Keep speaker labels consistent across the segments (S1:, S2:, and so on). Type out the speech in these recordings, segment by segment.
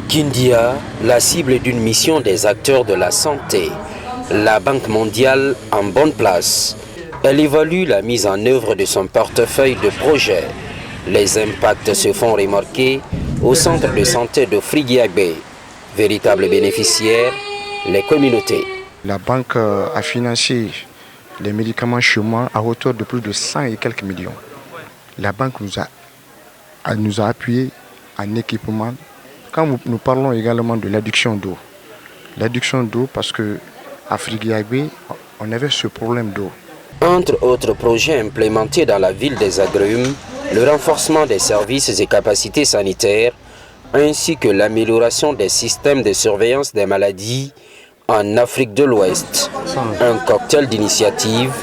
S1: Kindia, la cible d'une mission des acteurs de la santé. La Banque mondiale en bonne place. Elle évalue la mise en œuvre de son portefeuille de projets. Les impacts se font remarquer au centre de santé de Frigiagbé. Véritable bénéficiaire, les communautés.
S2: La banque a financé les médicaments chez moi à hauteur de plus de 100 et quelques millions. La banque nous a appuyés en équipement. Quand nous parlons également de l'adduction d'eau. L'adduction d'eau parce qu'à Frigiagbé, on avait ce problème d'eau.
S1: Entre autres projets implémentés dans la ville des Agrumes, le renforcement des services et capacités sanitaires, ainsi que l'amélioration des systèmes de surveillance des maladies en Afrique de l'Ouest. Un cocktail d'initiatives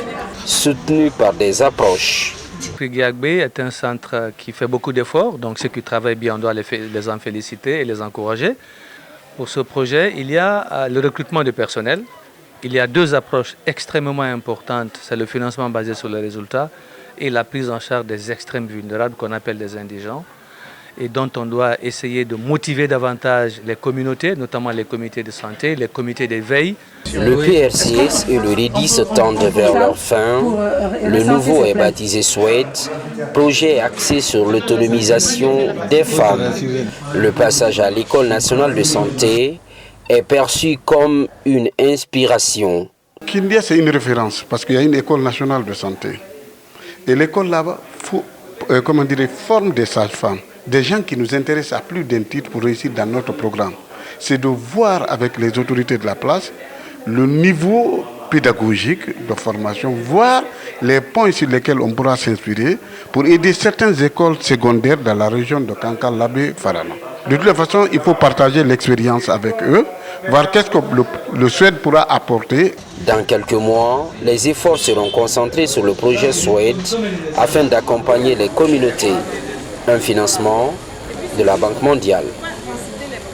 S1: soutenu par des approches.
S3: Frigiagbé est un centre qui fait beaucoup d'efforts, donc ceux qui travaillent bien, on doit les en féliciter et les encourager. Pour ce projet, il y a le recrutement de personnel. Il y a deux approches extrêmement importantes, c'est le financement basé sur les résultats et la prise en charge des extrêmes vulnérables qu'on appelle des indigents et dont on doit essayer de motiver davantage les communautés, notamment les comités de santé, les comités de veille.
S1: Le PRCS et le REDI se tendent vers leur fin. Le nouveau est baptisé SWED, projet axé sur l'autonomisation des femmes. Le passage à l'École nationale de santé est perçu comme une inspiration.
S4: Kindia, c'est une référence parce qu'il y a une école nationale de santé. Et l'école là-bas forme des sages-femmes, des gens qui nous intéressent à plus d'un titre pour réussir dans notre programme. C'est de voir avec les autorités de la place le niveau pédagogique de formation, voir les points sur lesquels on pourra s'inspirer pour aider certaines écoles secondaires dans la région de Kankal, Labé, Farana. De toute façon, il faut partager l'expérience avec eux, voir qu'est-ce que le Suède pourra apporter.
S1: Dans quelques mois, les efforts seront concentrés sur le projet Suède afin d'accompagner les communautés. Un financement de la Banque mondiale.